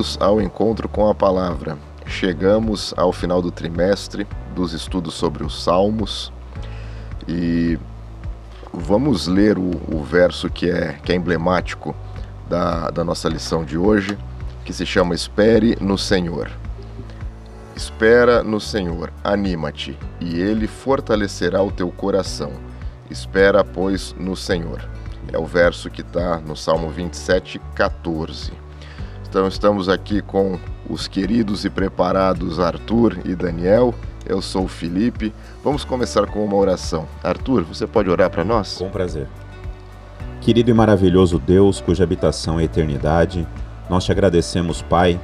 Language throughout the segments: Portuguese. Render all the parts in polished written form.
Bem-vindos ao Encontro com a Palavra. Chegamos ao final do trimestre dos estudos sobre os Salmos e vamos ler o verso que é emblemático da nossa lição de hoje, que se chama Espere no Senhor. Espera no Senhor, anima-te, e Ele fortalecerá o teu coração. Espera, pois, no Senhor. É o verso que está no Salmo 27, 14. Então estamos aqui com os queridos e preparados Arthur e Daniel. Eu sou o Felipe. Vamos começar com uma oração. Arthur, você pode orar para nós? Com prazer. Querido e maravilhoso Deus, cuja habitação é a eternidade, nós te agradecemos, Pai,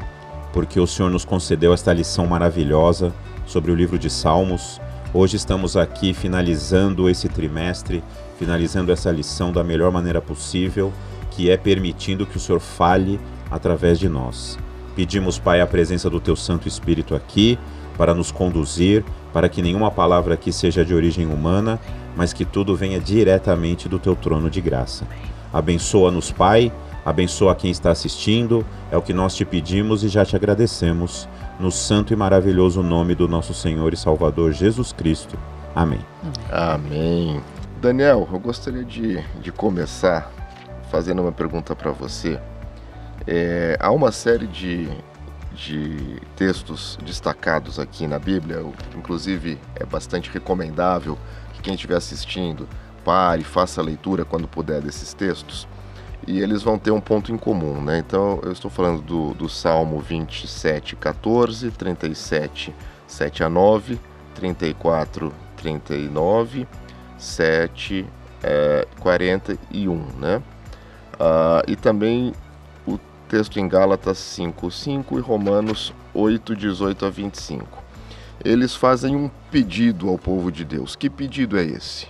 porque o Senhor nos concedeu esta lição maravilhosa sobre o livro de Salmos. Hoje estamos aqui finalizando esse trimestre, finalizando essa lição da melhor maneira possível, que é permitindo que o Senhor fale através de nós. Pedimos, Pai, a presença do Teu Santo Espírito aqui, para nos conduzir, para que nenhuma palavra aqui seja de origem humana, mas que tudo venha diretamente do Teu trono de graça. Abençoa-nos, Pai, abençoa quem está assistindo, é o que nós te pedimos e já te agradecemos, no santo e maravilhoso nome do nosso Senhor e Salvador Jesus Cristo. Amém. Amém. Daniel, eu gostaria de começar fazendo uma pergunta para você. Há uma série de textos destacados aqui na Bíblia, inclusive é bastante recomendável que quem estiver assistindo pare, faça a leitura quando puder desses textos, e eles vão ter um ponto em comum, né? Então eu estou falando do Salmo 27, 14, 37, 7 a 9, 34, 39, 7, 41, né? E também o texto em Gálatas 5, 5 e Romanos 8, 18 a 25. Eles fazem um pedido ao povo de Deus. Que pedido é esse?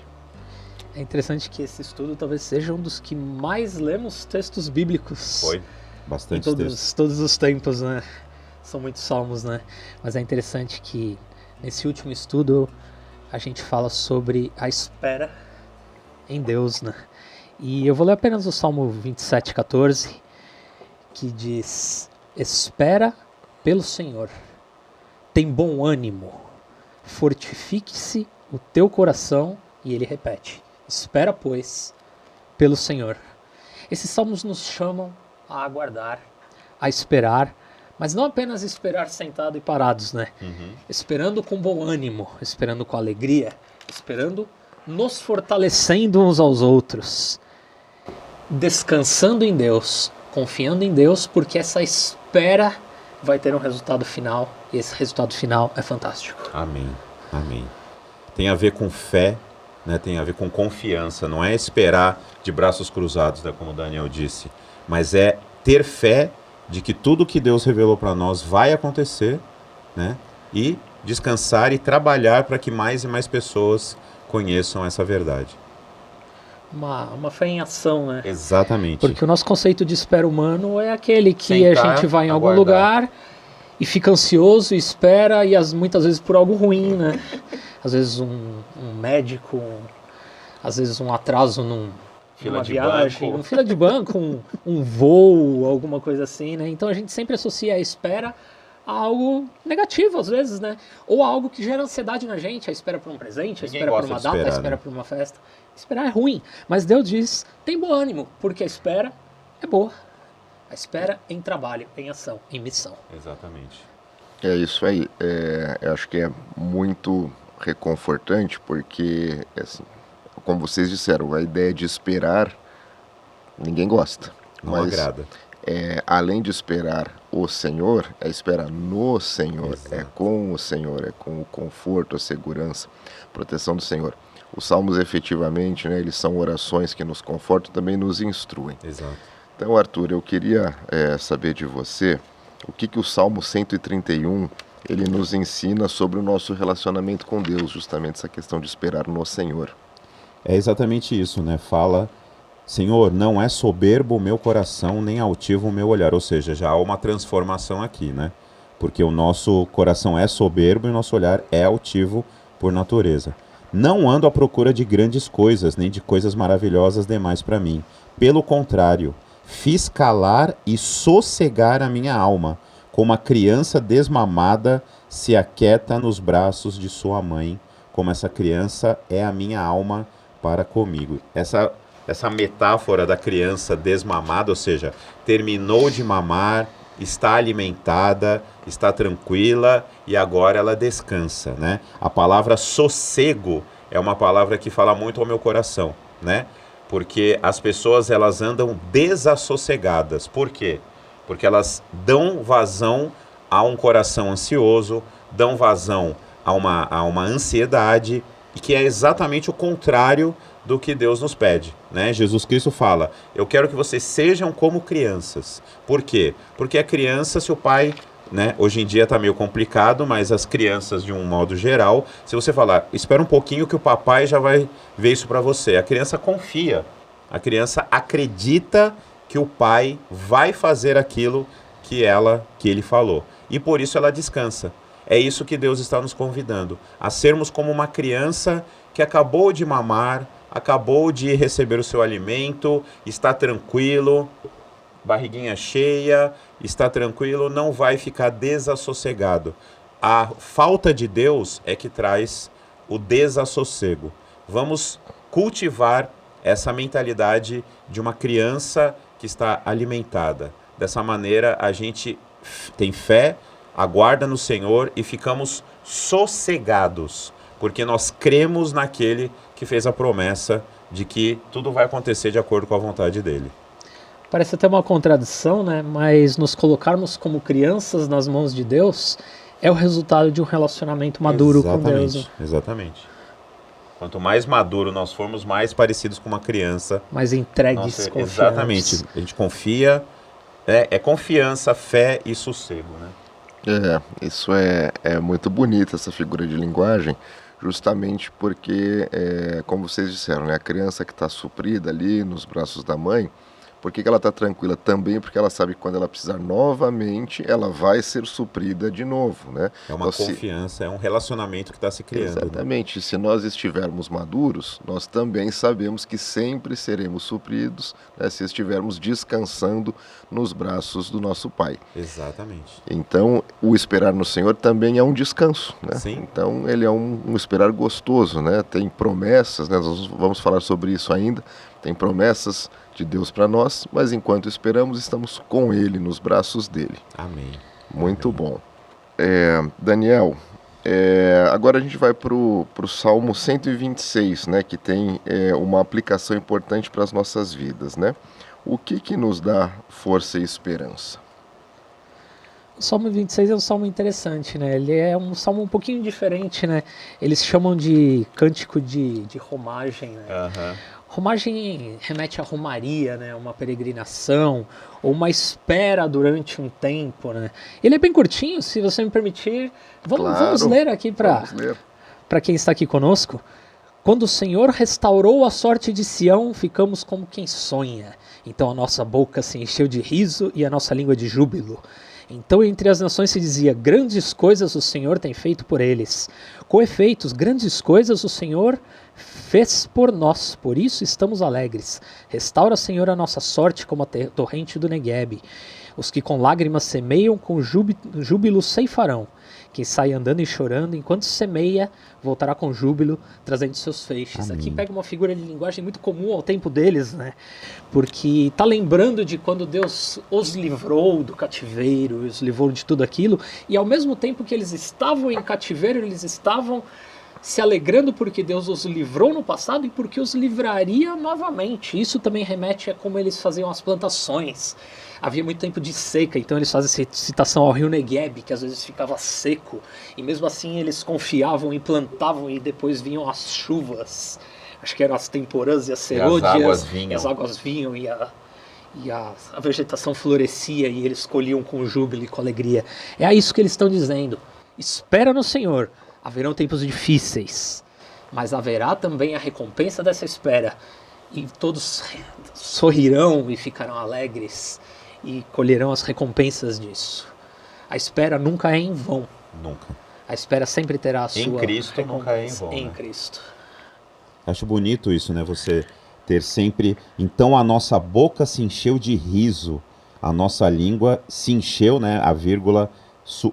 É interessante que esse estudo talvez seja um dos que mais lemos textos bíblicos. Foi, bastante em textos. Todos os tempos, né? São muitos salmos, né? Mas é interessante que nesse último estudo a gente fala sobre a espera em Deus, né? E eu vou ler apenas o Salmo 27, 14, que diz: espera pelo Senhor, tem bom ânimo, fortifique-se o teu coração. E ele repete: espera, pois, pelo Senhor. Esses salmos nos chamam a aguardar, a esperar, mas não apenas esperar sentado e parados, né? Esperando com bom ânimo, esperando com alegria, esperando nos fortalecendo uns aos outros, descansando em Deus, confiando em Deus, porque essa espera vai ter um resultado final, e esse resultado final é fantástico. Amém, amém. Tem a ver com fé, né? Tem a ver com confiança, não é esperar de braços cruzados, né, como o Daniel disse, mas é ter fé de que tudo que Deus revelou para nós vai acontecer, né? E descansar e trabalhar para que mais e mais pessoas conheçam essa verdade. Uma fé em ação, né? Exatamente. Porque o nosso conceito de espera humano é aquele que Sentar, a gente vai em algum aguardar. lugar e fica ansioso, espera, e muitas vezes por algo ruim, né? Às vezes um médico, às vezes um atraso numa viagem, uma fila de banco, um voo, alguma coisa assim, né? Então a gente sempre associa a espera a algo negativo, às vezes, né? Ou a algo que gera ansiedade na gente, a espera por um presente, a Ninguém espera por gosta uma de data, esperar, a espera né? por uma festa. Esperar é ruim, mas Deus diz: tem bom ânimo, porque a espera é boa. A espera em trabalho, em ação, em missão. Exatamente. É isso aí. Eu acho que é muito reconfortante, porque, assim, como vocês disseram, a ideia de esperar, ninguém gosta. Não mas, agrada. além de esperar o Senhor, é esperar no Senhor, Exato. é com o Senhor, é com o conforto, a segurança, a proteção do Senhor. Os salmos, efetivamente, né, eles são orações que nos confortam e também nos instruem. Exato. Então, Arthur, eu queria saber de você o que o Salmo 131 ele nos ensina sobre o nosso relacionamento com Deus, justamente essa questão de esperar no Senhor. É exatamente isso, né? Fala: Senhor, não é soberbo o meu coração, nem altivo o meu olhar. Ou seja, já há uma transformação aqui, né? Porque o nosso coração é soberbo e o nosso olhar é altivo por natureza. Não ando à procura de grandes coisas, nem de coisas maravilhosas demais para mim. Pelo contrário, fiz calar e sossegar a minha alma, como a criança desmamada se aquieta nos braços de sua mãe, como essa criança é a minha alma para comigo. Essa metáfora da criança desmamada, ou seja, terminou de mamar, está alimentada, está tranquila e agora ela descansa, né? A palavra sossego é uma palavra que fala muito ao meu coração, né? Porque as pessoas, elas andam desassossegadas. Por quê? Porque elas dão vazão a um coração ansioso, dão vazão a uma ansiedade, e que é exatamente o contrário do que Deus nos pede, né? Jesus Cristo fala, eu quero que vocês sejam como crianças. Por quê? Porque a criança, se o pai, né, hoje em dia está meio complicado, mas as crianças de um modo geral, se você falar, espera um pouquinho que o papai já vai ver isso para você, a criança confia, a criança acredita que o pai vai fazer aquilo que ele falou, e por isso ela descansa. É isso que Deus está nos convidando, a sermos como uma criança que acabou de mamar, acabou de receber o seu alimento, está tranquilo, barriguinha cheia, está tranquilo, não vai ficar desassossegado. A falta de Deus é que traz o desassossego. Vamos cultivar essa mentalidade de uma criança que está alimentada. Dessa maneira, a gente tem fé, aguarda no Senhor e ficamos sossegados, porque nós cremos naquele que fez a promessa de que tudo vai acontecer de acordo com a vontade dele. Parece até uma contradição, né? Mas nos colocarmos como crianças nas mãos de Deus é o resultado de um relacionamento maduro com Deus. Exatamente. Quanto mais maduro nós formos, mais parecidos com uma criança. Mais entregues, confiantes. Exatamente. A gente confia, é confiança, fé e sossego, né? Isso é muito bonita, essa figura de linguagem, justamente porque, como vocês disseram, né, a criança que está suprida ali nos braços da mãe, por que ela está tranquila? Também porque ela sabe que quando ela precisar novamente, ela vai ser suprida de novo, né? É uma confiança, é um relacionamento que está se criando. Exatamente. Né? Se nós estivermos maduros, nós também sabemos que sempre seremos supridos, né, se estivermos descansando nos braços do nosso Pai. Exatamente. Então, o esperar no Senhor também é um descanso, né? Sim. Então, ele é um esperar gostoso, né? Tem promessas, né? Nós vamos falar sobre isso ainda. Tem promessas de Deus para nós, mas enquanto esperamos, estamos com Ele, nos braços dele. Amém. Muito bom. Daniel, agora a gente vai para o Salmo 126, né? Que tem uma aplicação importante para as nossas vidas, né? O que nos dá força e esperança? O Salmo 26 é um salmo interessante, né? Ele é um salmo um pouquinho diferente, né? Eles chamam de cântico de romagem, né? Uhum. Romagem remete à romaria, né? Uma peregrinação ou uma espera durante um tempo, né? Ele é bem curtinho, se você me permitir. Vamos ler aqui para quem está aqui conosco. Quando o Senhor restaurou a sorte de Sião, ficamos como quem sonha. Então a nossa boca se encheu de riso e a nossa língua de júbilo. Então entre as nações se dizia, grandes coisas o Senhor tem feito por eles. Com efeitos, grandes coisas o Senhor fez por nós, por isso estamos alegres. Restaura, Senhor, a nossa sorte como a torrente do Neguebe. Os que com lágrimas semeiam, com júbilo ceifarão. Quem sai andando e chorando, enquanto semeia, voltará com júbilo, trazendo seus feixes. Amém. Aqui pega uma figura de linguagem muito comum ao tempo deles, né? Porque está lembrando de quando Deus os livrou do cativeiro, os livrou de tudo aquilo, e ao mesmo tempo que eles estavam em cativeiro, eles estavam se alegrando porque Deus os livrou no passado e porque os livraria novamente. Isso também remete a como eles faziam as plantações. Havia muito tempo de seca, então eles fazem citação ao rio Neguebe, que às vezes ficava seco, e mesmo assim eles confiavam e plantavam e depois vinham as chuvas, acho que eram as temporãs e as serôdias, as águas vinham e a vegetação florescia e eles colhiam com júbilo e com alegria. É isso que eles estão dizendo. Espera no Senhor, haverão tempos difíceis, mas haverá também a recompensa dessa espera, e todos sorrirão e ficarão alegres e colherão as recompensas disso. A espera nunca é em vão. Nunca. A espera sempre terá a sua Em Cristo nunca é em vão. Em né? Cristo. Acho bonito isso, né? Você ter sempre... Então a nossa boca se encheu de riso, a nossa língua se encheu, né? A vírgula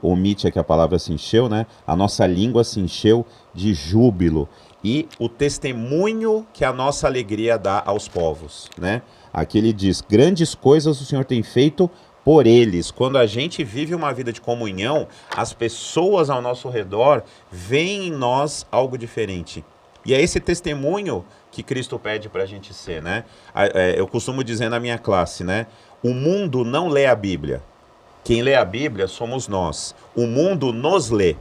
omite aqui a palavra se encheu, né? A nossa língua se encheu de júbilo. E o testemunho que a nossa alegria dá aos povos, né? Aqui ele diz, grandes coisas o Senhor tem feito por eles. Quando a gente vive uma vida de comunhão, as pessoas ao nosso redor veem em nós algo diferente. E é esse testemunho que Cristo pede para a gente ser, né? Eu costumo dizer na minha classe, né? O mundo não lê a Bíblia. Quem lê a Bíblia somos nós. O mundo nos lê.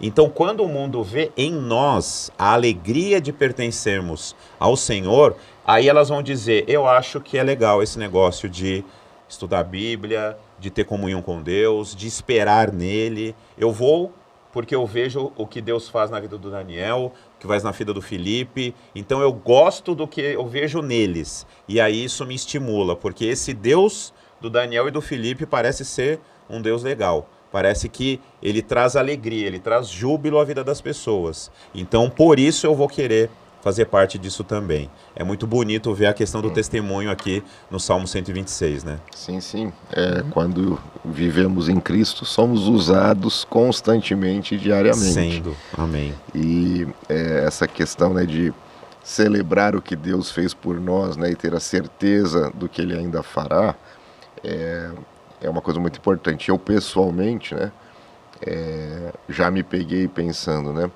Então, quando o mundo vê em nós a alegria de pertencermos ao Senhor, aí elas vão dizer, eu acho que é legal esse negócio de estudar a Bíblia, de ter comunhão com Deus, de esperar nele. Eu vou porque eu vejo o que Deus faz na vida do Daniel, o que faz na vida do Felipe. Então eu gosto do que eu vejo neles. E aí isso me estimula, porque esse Deus do Daniel e do Felipe parece ser um Deus legal. Parece que ele traz alegria, ele traz júbilo à vida das pessoas. Então, por isso eu vou querer fazer parte disso também. É muito bonito ver a questão do testemunho aqui no Salmo 126, né? Sim, sim. Quando vivemos em Cristo, somos usados constantemente, diariamente. Sendo. Amém. E essa questão, né, de celebrar o que Deus fez por nós, né, e ter a certeza do que Ele ainda fará, é uma coisa muito importante. Eu, pessoalmente, né, já me peguei pensando, né,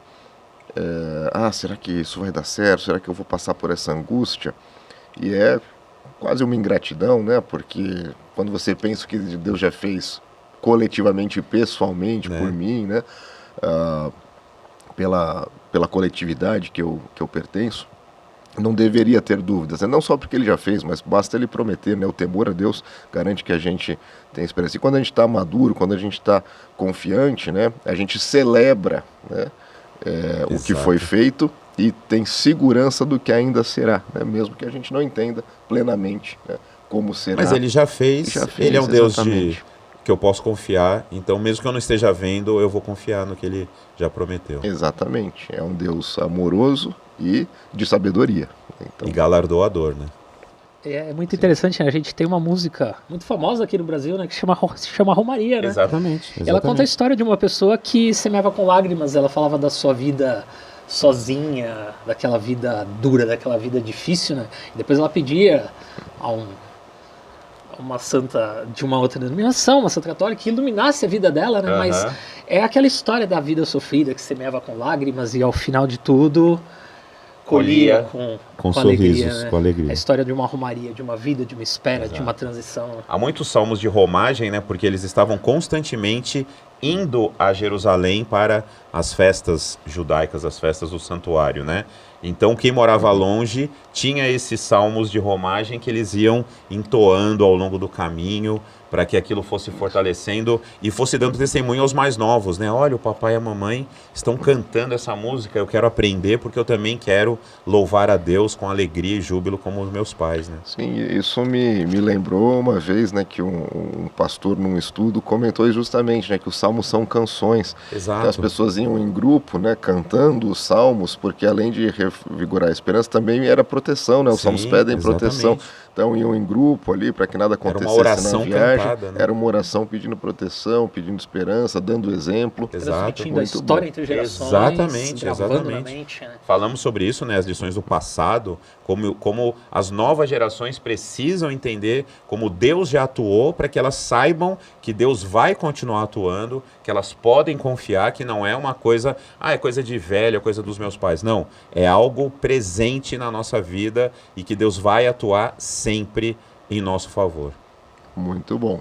será que isso vai dar certo? Será que eu vou passar por essa angústia? E é quase uma ingratidão, né, porque quando você pensa que Deus já fez coletivamente e pessoalmente por mim, né, pela coletividade que eu pertenço, não deveria ter dúvidas, né? Não só porque ele já fez, mas basta ele prometer, né? O temor a Deus garante que a gente tem esperança. E quando a gente está maduro, quando a gente está confiante, né? A gente celebra, né? O que foi feito e tem segurança do que ainda será, né? Mesmo que a gente não entenda plenamente, né, como será. Mas ele já fez, ele é um Deus que eu posso confiar, então mesmo que eu não esteja vendo, eu vou confiar no que ele já prometeu. Exatamente, é um Deus amoroso e de sabedoria. Então... E galardoador, né? É muito interessante, né? A gente tem uma música muito famosa aqui no Brasil, né? Que se chama Romaria, né? Exatamente. Ela conta a história de uma pessoa que semeava com lágrimas, ela falava da sua vida sozinha, daquela vida dura, daquela vida difícil, né? E depois ela pedia a uma santa de uma outra denominação, uma santa católica, que iluminasse a vida dela, né? Mas é aquela história da vida sofrida que semeava com lágrimas e ao final de tudo colhia com sorrisos, alegria, né? com alegria. A história de uma romaria, de uma vida, de uma espera, de uma transição. Há muitos salmos de romagem, né? Porque eles estavam constantemente indo a Jerusalém para as festas judaicas, as festas do santuário, né? Então quem morava longe tinha esses salmos de romagem que eles iam entoando ao longo do caminho para que aquilo fosse fortalecendo e fosse dando testemunho aos mais novos, né? Olha, o papai e a mamãe estão cantando essa música, eu quero aprender porque eu também quero louvar a Deus com alegria e júbilo como os meus pais, né? Sim, isso me lembrou uma vez, né, que um pastor num estudo comentou justamente, né, que os salmos são canções. Exato. Então as pessoas iam em grupo, né, cantando os salmos, porque além de revigorar a esperança, também era proteção, né? Os salmos pedem proteção. Então iam em grupo ali para que nada acontecesse na viagem. Cantada, né? Era uma oração pedindo proteção, pedindo esperança, dando exemplo. Transmitindo a história entre gerações. Exatamente. Na mente, né? Falamos sobre isso, né? As lições do passado, como as novas gerações precisam entender como Deus já atuou para que elas saibam que Deus vai continuar atuando, que elas podem confiar que não é uma coisa, é coisa de velho, é coisa dos meus pais. Não, é algo presente na nossa vida e que Deus vai atuar sempre em nosso favor. Muito bom.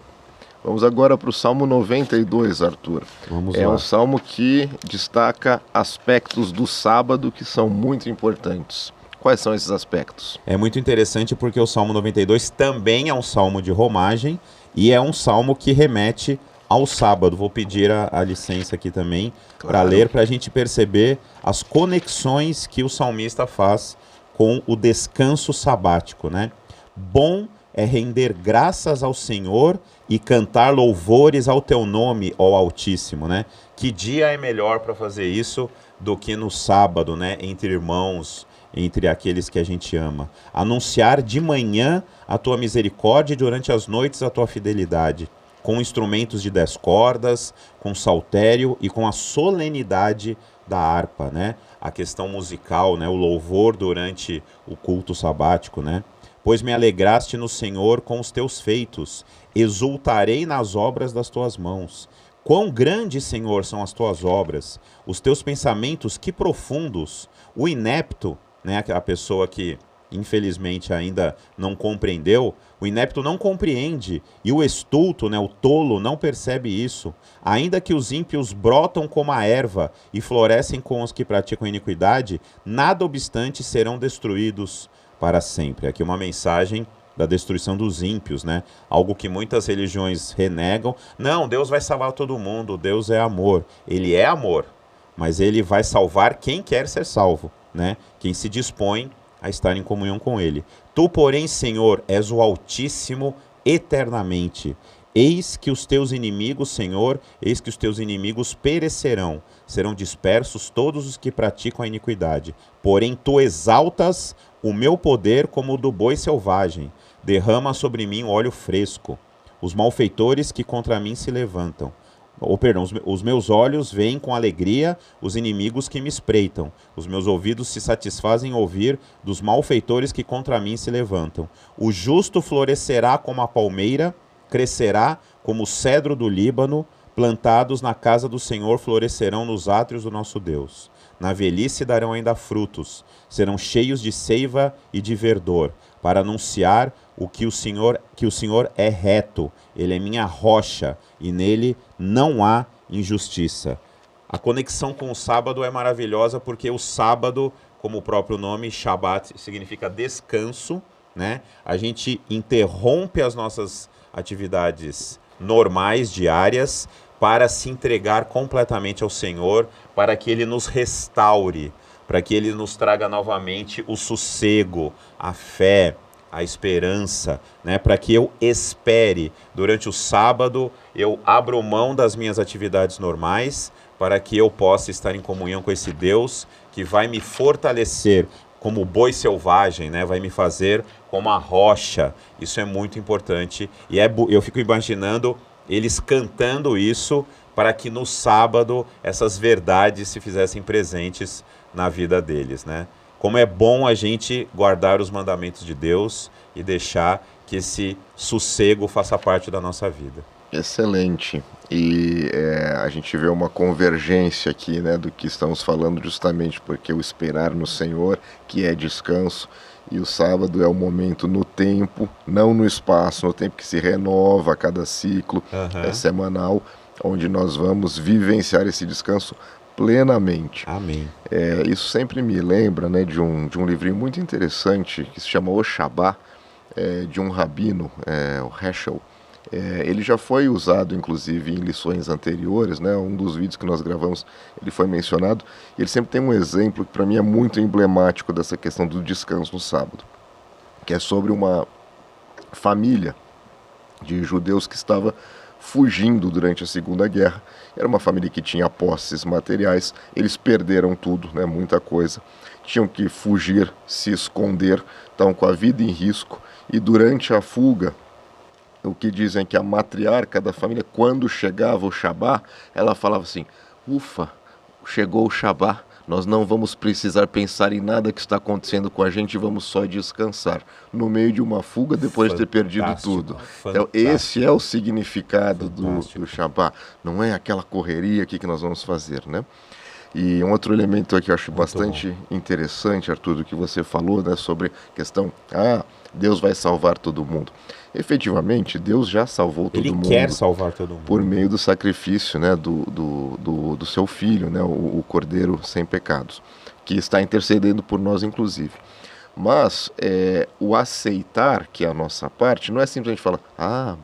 Vamos agora para o Salmo 92, Arthur. Vamos lá. Um salmo que destaca aspectos do sábado que são muito importantes. Quais são esses aspectos? É muito interessante porque o Salmo 92 também é um salmo de romagem e é um salmo que remete ao sábado. Vou pedir a licença aqui também para ler, para a gente perceber as conexões que o salmista faz com o descanso sabático, né? Bom é render graças ao Senhor e cantar louvores ao teu nome, ó Altíssimo, né? Que dia é melhor para fazer isso do que no sábado, né? Entre irmãos, entre aqueles que a gente ama. Anunciar de manhã a tua misericórdia e durante as noites a tua fidelidade, com instrumentos de 10 cordas, com saltério e com a solenidade da harpa, né? A questão musical, né? O louvor durante o culto sabático, né? Pois me alegraste no Senhor com os teus feitos, exultarei nas obras das tuas mãos. Quão grandes, Senhor, são as tuas obras, os teus pensamentos, que profundos. O inepto, né, a pessoa que infelizmente ainda não compreendeu, o inepto não compreende, e o estulto, né, o tolo, não percebe isso. Ainda que os ímpios brotam como a erva e florescem com os que praticam iniquidade, nada obstante serão destruídos para sempre. Aqui uma mensagem da destruição dos ímpios, né? Algo que muitas religiões renegam. Não, Deus vai salvar todo mundo, Deus é amor. Ele é amor, mas ele vai salvar quem quer ser salvo, né? Quem se dispõe a estar em comunhão com ele. Tu, porém, Senhor, és o Altíssimo eternamente. Eis que os teus inimigos, Senhor, eis que os teus inimigos perecerão. Serão dispersos todos os que praticam a iniquidade. Porém, tu exaltas o meu poder como o do boi selvagem. Derrama sobre mim óleo fresco. Os malfeitores que contra mim se levantam. Os meus olhos veem com alegria os inimigos que me espreitam. Os meus ouvidos se satisfazem em ouvir dos malfeitores que contra mim se levantam. O justo florescerá como a palmeira, crescerá como o cedro do Líbano, plantados na casa do Senhor florescerão nos átrios do nosso Deus. Na velhice darão ainda frutos, serão cheios de seiva e de verdor, para anunciar que o Senhor é reto, ele é minha rocha, e nele não há injustiça. A conexão com o sábado é maravilhosa, porque o sábado, como o próprio nome, Shabat, significa descanso, né? A gente interrompe as nossas atividades normais, diárias, para se entregar completamente ao Senhor, para que Ele nos restaure, para que Ele nos traga novamente o sossego, a fé, a esperança, né? Para que eu espere. Durante o sábado, eu abro mão das minhas atividades normais, para que eu possa estar em comunhão com esse Deus que vai me fortalecer como boi selvagem, né? Vai me fazer como a rocha. Isso é muito importante. E eu fico imaginando eles cantando isso para que no sábado essas verdades se fizessem presentes na vida deles, né? Como é bom a gente guardar os mandamentos de Deus e deixar que esse sossego faça parte da nossa vida. Excelente. E a gente vê uma convergência aqui, né, do que estamos falando, justamente porque o esperar no Senhor, que é descanso, e o sábado é o momento no tempo, não no espaço, no tempo que se renova a cada ciclo, semanal, onde nós vamos vivenciar esse descanso plenamente. Amém. Isso sempre me lembra, né, de um livrinho muito interessante que se chama O Shabá, de um rabino, o Heschel. Ele já foi usado, inclusive, em lições anteriores, né? Um dos vídeos que nós gravamos, ele foi mencionado. E ele sempre tem um exemplo que, para mim, é muito emblemático dessa questão do descanso no sábado, que é sobre uma família de judeus que estava fugindo durante a Segunda Guerra. Era uma família que tinha posses materiais, eles perderam tudo, né? Muita coisa. Tinham que fugir, se esconder, estavam com a vida em risco. E durante a fuga, o que dizem que a matriarca da família, quando chegava o Shabá, ela falava assim: ufa, chegou o Shabá, nós não vamos precisar pensar em nada que está acontecendo com a gente, vamos só descansar, no meio de uma fuga depois de ter perdido tudo. Então esse é o significado do Shabá, não é aquela correria aqui que nós vamos fazer, né? E um outro elemento aqui que eu acho bastante interessante, Arthur, do que você falou, né, sobre a questão, Deus vai salvar todo mundo. Efetivamente, Deus já salvou todo mundo. Ele quer salvar todo mundo. Por meio do sacrifício, né, do seu Filho, né, o Cordeiro sem pecados, que está intercedendo por nós, inclusive. Mas o aceitar, que é a nossa parte, não é simplesmente falar,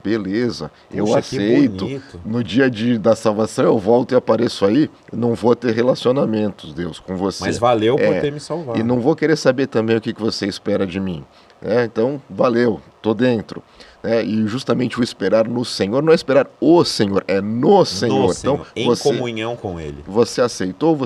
beleza, eu aceito, no dia da salvação eu volto e apareço aí, não vou ter relacionamentos, Deus, com você. Mas valeu por ter me salvado. E não vou querer saber também o que você espera de mim. né? Então, valeu, tô dentro. E justamente o esperar no Senhor não é esperar o Senhor, é no Senhor. No Senhor, então, em comunhão com Ele. Você aceitou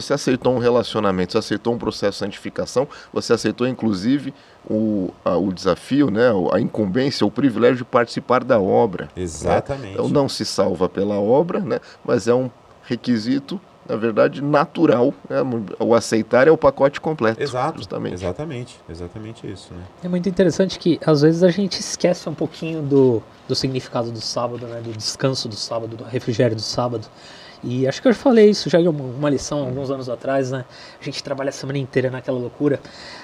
um relacionamento, você aceitou um processo de santificação, você aceitou inclusive o desafio, né, a incumbência, o privilégio de participar da obra. Exatamente. Né? Então não se salva pela obra, né, mas é um requisito, na verdade, natural, né? O aceitar é o pacote completo. Exato, justamente. Exatamente isso, né? É muito interessante que às vezes a gente esquece um pouquinho do significado do sábado, né? Do descanso do sábado, do refrigério do sábado. E acho que eu já falei isso já em uma lição alguns anos atrás, né? A gente trabalha a semana inteira naquela loucura,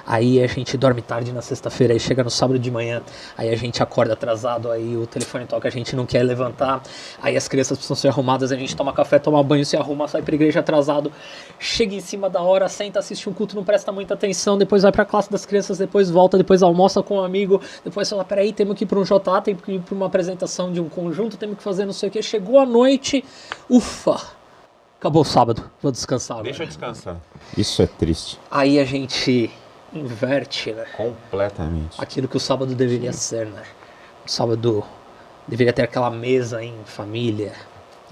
aí a gente dorme tarde na sexta-feira, aí chega no sábado de manhã, aí a gente acorda atrasado, aí o telefone toca, a gente não quer levantar, aí as crianças precisam ser arrumadas, a gente toma café, toma banho, se arruma, sai pra igreja atrasado, chega em cima da hora, senta, assiste um culto, não presta muita atenção, depois vai pra classe das crianças, depois volta, depois almoça com um amigo, depois fala, peraí, temos que ir pra um JA, temos que ir pra uma apresentação de um conjunto, temos que fazer não sei o que, chegou a noite, ufa! Acabou o sábado, vou descansar agora. Deixa eu descansar. Isso é triste. Aí a gente inverte, né? Completamente. Aquilo que o sábado deveria ser, né? O sábado deveria ter aquela mesa em família,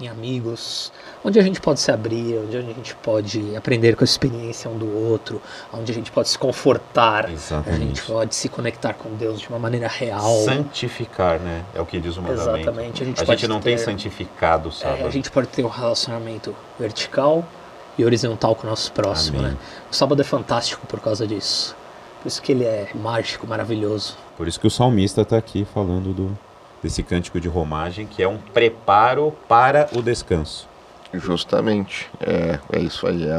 em amigos, onde a gente pode se abrir, onde a gente pode aprender com a experiência um do outro, onde a gente pode se confortar, Exatamente. a gente pode se conectar com Deus de uma maneira real. Santificar, né? É o que diz o mandamento. Exatamente. A gente não tem santificado o sábado. A gente pode ter um relacionamento vertical e horizontal com o nosso próximo, Amém. né? O sábado é fantástico por causa disso. Por isso que ele é mágico, maravilhoso. Por isso que o salmista está aqui falando desse cântico de romagem, que é um preparo para o descanso. Justamente, é isso aí, é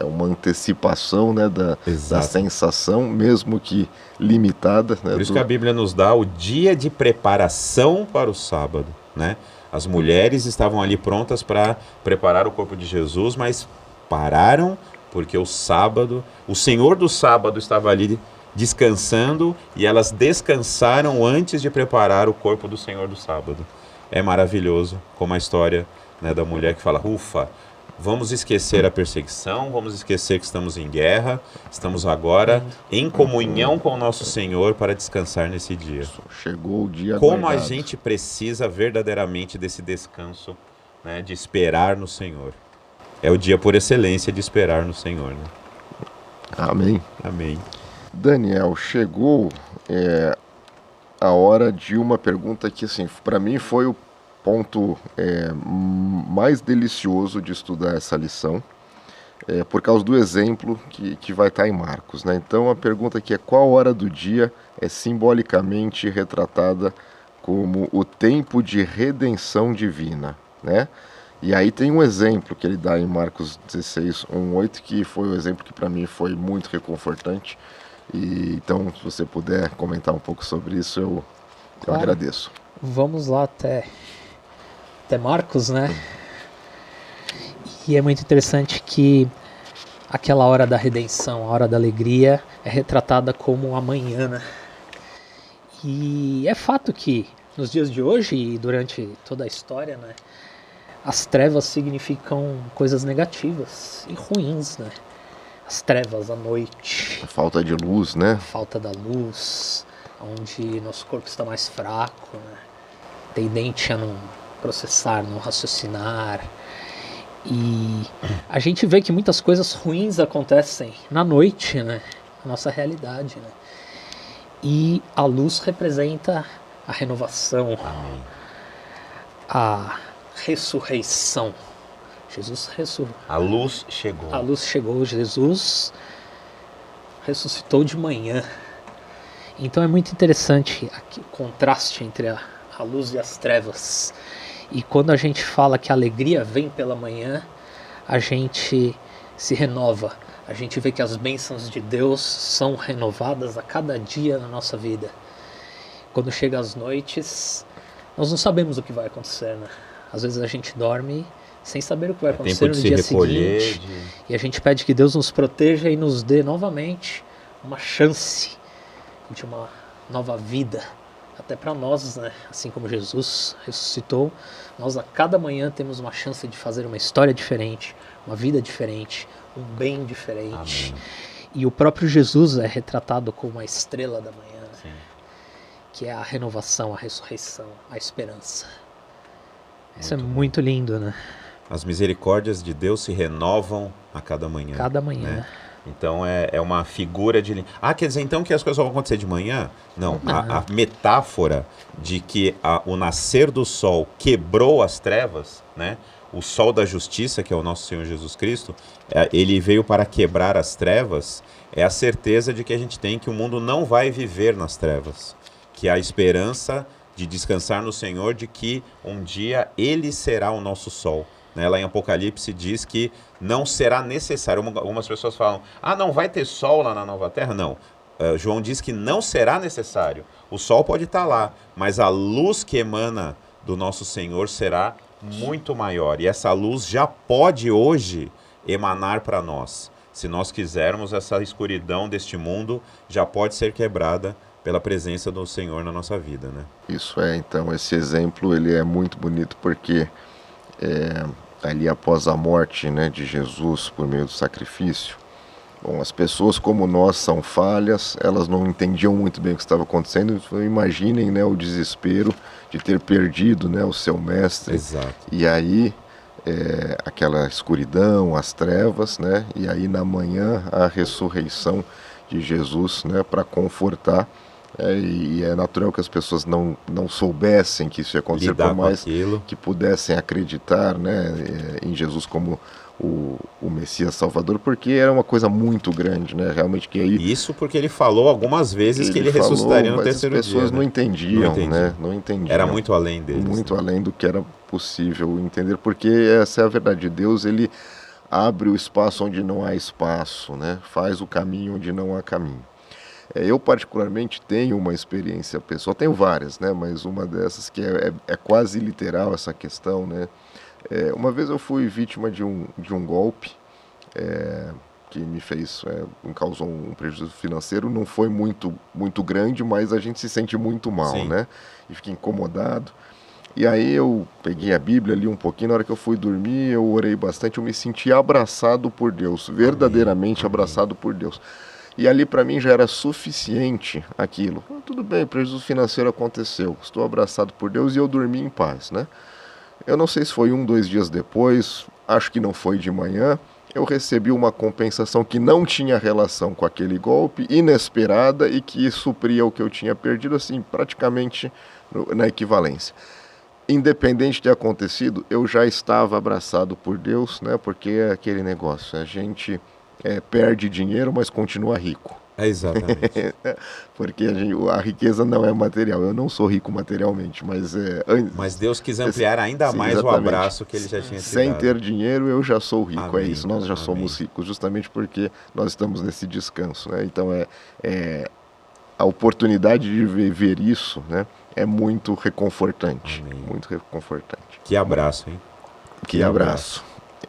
uma antecipação, né, da sensação, mesmo que limitada. Né, por isso que a Bíblia nos dá o dia de preparação para o sábado, né? As mulheres estavam ali prontas para preparar o corpo de Jesus, mas pararam porque o Senhor do sábado estava ali descansando e elas descansaram antes de preparar o corpo do Senhor do sábado. É maravilhoso, como a história, né, da mulher que fala, ufa, vamos esquecer a perseguição, vamos esquecer que estamos em guerra, estamos agora em comunhão com o nosso Senhor para descansar nesse dia. Chegou o dia Como aguardado. a gente precisa verdadeiramente desse descanso, né, de esperar no Senhor. É o dia por excelência de esperar no Senhor, né? Amém. Amém. Daniel, chegou a hora de uma pergunta que, assim, para mim foi o ponto mais delicioso de estudar essa lição, por causa do exemplo que vai estar em Marcos, né? Então a pergunta aqui é: qual hora do dia é simbolicamente retratada como o tempo de redenção divina, né? E aí tem um exemplo que ele dá em Marcos 16, 1-8, que foi o exemplo que para mim foi muito reconfortante. E então, se você puder comentar um pouco sobre isso, eu agradeço. Vamos lá até Marcos, né? E é muito interessante que aquela hora da redenção, a hora da alegria, é retratada como amanhã, né? E é fato que nos dias de hoje e durante toda a história, né, as trevas significam coisas negativas e ruins, né? As trevas, a noite. A falta de luz, né? A falta da luz, onde nosso corpo está mais fraco, né? Tendente a não processar, não raciocinar. E a gente vê que muitas coisas ruins acontecem na noite, né? Na nossa realidade, né? E a luz representa a renovação, a ressurreição. Jesus ressuscitou. A luz chegou. A luz chegou, Jesus ressuscitou de manhã. Então é muito interessante aqui, o contraste entre a luz e as trevas. E quando a gente fala que a alegria vem pela manhã, a gente se renova. A gente vê que as bênçãos de Deus são renovadas a cada dia na nossa vida. Quando chega as noites, nós não sabemos o que vai acontecer, né? Às vezes a gente dorme sem saber o que vai acontecer no dia seguinte. E a gente pede que Deus nos proteja e nos dê novamente uma chance de uma nova vida. Até para nós, né? Assim como Jesus ressuscitou, nós a cada manhã temos uma chance de fazer uma história diferente, uma vida diferente, um bem diferente. Amém. E o próprio Jesus é retratado como a estrela da manhã, Sim. que é a renovação, a ressurreição, a esperança. Isso é muito lindo, né? As misericórdias de Deus se renovam a cada manhã. Cada manhã. Né? Então é uma figura de... Ah, quer dizer então que as coisas vão acontecer de manhã? Não, a metáfora de que o nascer do sol quebrou as trevas, né? O sol da justiça, que é o nosso Senhor Jesus Cristo, ele veio para quebrar as trevas, é a certeza de que a gente tem que o mundo não vai viver nas trevas, que a esperança de descansar no Senhor, de que um dia Ele será o nosso sol. Né? Lá em Apocalipse diz que não será necessário. Algumas pessoas falam, não vai ter sol lá na nova terra? Não. João diz que não será necessário. O sol pode estar lá, mas a luz que emana do nosso Senhor será muito maior. E essa luz já pode hoje emanar para nós. Se nós quisermos, essa escuridão deste mundo já pode ser quebrada pela presença do Senhor na nossa vida, né? Isso então, esse exemplo ele é muito bonito porque ali após a morte, né, de Jesus por meio do sacrifício, bom, as pessoas como nós são falhas, elas não entendiam muito bem o que estava acontecendo, então imaginem, né, o desespero de ter perdido, né, o seu mestre. Exato. E aí aquela escuridão, as trevas, né, e aí na manhã a ressurreição de Jesus, né, para confortar. E é natural que as pessoas não soubessem que isso ia acontecer, lidar por mais que pudessem acreditar, né, em Jesus como o Messias Salvador, porque era uma coisa muito grande, né, realmente que aí... Isso porque ele falou algumas vezes que ele ressuscitaria no terceiro dia. As pessoas né? não entendiam, né, não entendiam. Era muito além deles. Muito né? além do que era possível entender, porque essa é a verdade. Deus, ele abre o espaço onde não há espaço, né, faz o caminho onde não há caminho. Eu particularmente tenho uma experiência pessoal, tenho várias, né, mas uma dessas que é quase literal essa questão, né. Uma vez eu fui vítima de um golpe que me causou um prejuízo financeiro, não foi muito grande, mas a gente se sente muito mal, Sim. né, e fica incomodado. E aí eu peguei a Bíblia ali um pouquinho, na hora que eu fui dormir, eu orei bastante, eu me senti abraçado por Deus, verdadeiramente abraçado por Deus. E ali para mim já era suficiente aquilo. Tudo bem, prejuízo financeiro aconteceu, estou abraçado por Deus e eu dormi em paz, né? Eu não sei se foi 2 dias depois, acho que não foi de manhã, eu recebi uma compensação que não tinha relação com aquele golpe, inesperada e que supria o que eu tinha perdido, assim, praticamente na equivalência. Independente de ter acontecido, eu já estava abraçado por Deus, né? Porque é aquele negócio, a gente... perde dinheiro, mas continua rico. Exatamente. Porque a riqueza não é material. Eu não sou rico materialmente, mas... Mas Deus quis ampliar ainda mais exatamente. O abraço que ele já tinha te Sem dado. ter dinheiro, eu já sou rico. Amém. É isso, nós já somos ricos, justamente porque nós estamos nesse descanso, né? Então, a oportunidade de viver isso, né, é muito reconfortante. Amém. Muito reconfortante. Que abraço, hein? Que abraço.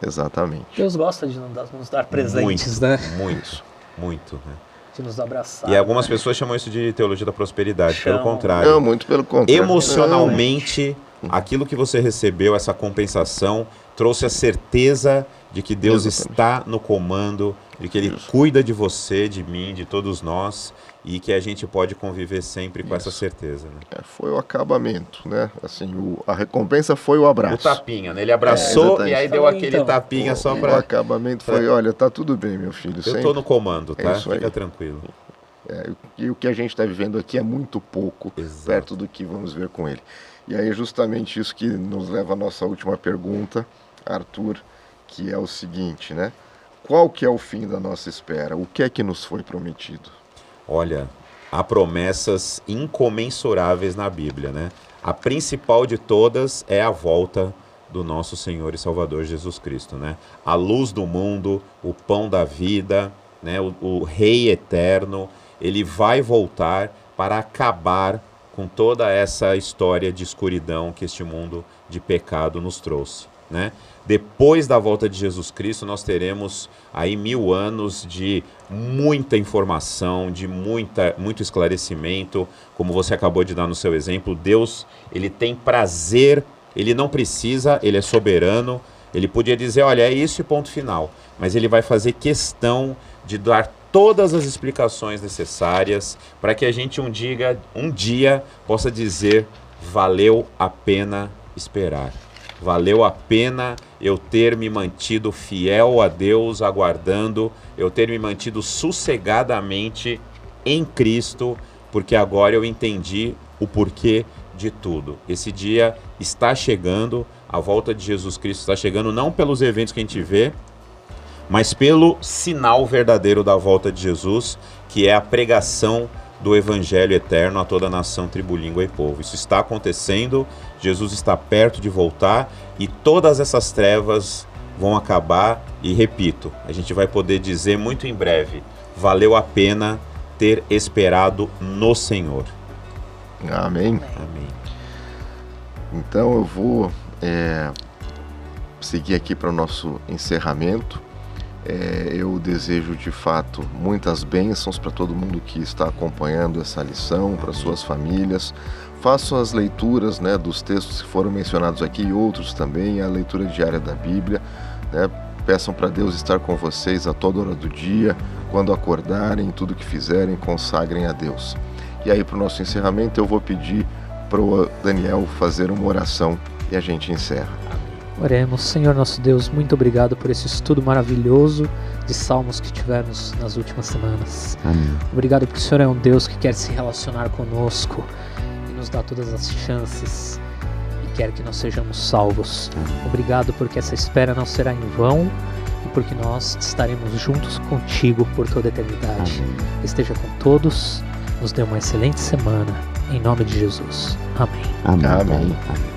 Exatamente. Deus gosta de nos dar presentes, né? Muito, né? De nos abraçar. E algumas pessoas chamam isso de teologia da prosperidade, pelo contrário. Não, muito pelo contrário. Emocionalmente, aquilo que você recebeu, essa compensação, trouxe a certeza de que Deus está no comando, de que Ele cuida de você, de mim, de todos nós, e que a gente pode conviver sempre com essa certeza. Né? Foi o acabamento, né? Assim, a recompensa foi o abraço. O tapinha, né? Ele abraçou e aí deu aquele tapinha só para... O acabamento foi, olha, tá tudo bem, meu filho. Eu tô no comando, tá? Fica tranquilo. E o que a gente está vivendo aqui é muito pouco perto do que vamos ver com ele. E aí é justamente isso que nos leva à nossa última pergunta, Arthur, que é o seguinte, né? Qual que é o fim da nossa espera? O que é que nos foi prometido? Olha, há promessas incomensuráveis na Bíblia, né? A principal de todas é a volta do nosso Senhor e Salvador Jesus Cristo, né? A luz do mundo, o pão da vida, né? O Rei eterno, ele vai voltar para acabar com toda essa história de escuridão que este mundo de pecado nos trouxe, né? Depois da volta de Jesus Cristo, nós teremos aí 1000 anos de muita informação, de muito esclarecimento, como você acabou de dar no seu exemplo. Deus, ele tem prazer, ele não precisa, ele é soberano, ele podia dizer, olha, é isso e ponto final, mas ele vai fazer questão de dar todas as explicações necessárias para que a gente um dia possa dizer: valeu a pena esperar. Valeu a pena eu ter me mantido fiel a Deus, aguardando, eu ter me mantido sossegadamente em Cristo, porque agora eu entendi o porquê de tudo. Esse dia está chegando, a volta de Jesus Cristo está chegando, não pelos eventos que a gente vê, mas pelo sinal verdadeiro da volta de Jesus, que é a pregação do Evangelho eterno a toda a nação, tribo, língua e povo. Isso está acontecendo, Jesus está perto de voltar e todas essas trevas vão acabar e, repito, a gente vai poder dizer muito em breve: valeu a pena ter esperado no Senhor. Amém. Amém. Então eu vou seguir aqui para o nosso encerramento. Eu desejo de fato muitas bênçãos para todo mundo que está acompanhando essa lição, para suas famílias. Façam as leituras, né, dos textos que foram mencionados aqui e outros também, a leitura diária da Bíblia, né? Peçam para Deus estar com vocês a toda hora do dia, quando acordarem, tudo que fizerem, consagrem a Deus. E aí, para o nosso encerramento, eu vou pedir para o Daniel fazer uma oração e a gente encerra. Oremos. Senhor nosso Deus, muito obrigado por esse estudo maravilhoso de salmos que tivemos nas últimas semanas. Amém. Obrigado porque o Senhor é um Deus que quer se relacionar conosco e nos dá todas as chances e quer que nós sejamos salvos. Obrigado porque essa espera não será em vão e porque nós estaremos juntos contigo por toda a eternidade. Amém. Esteja com todos, nos dê uma excelente semana, em nome de Jesus. Amém. Amém. Amém. Amém.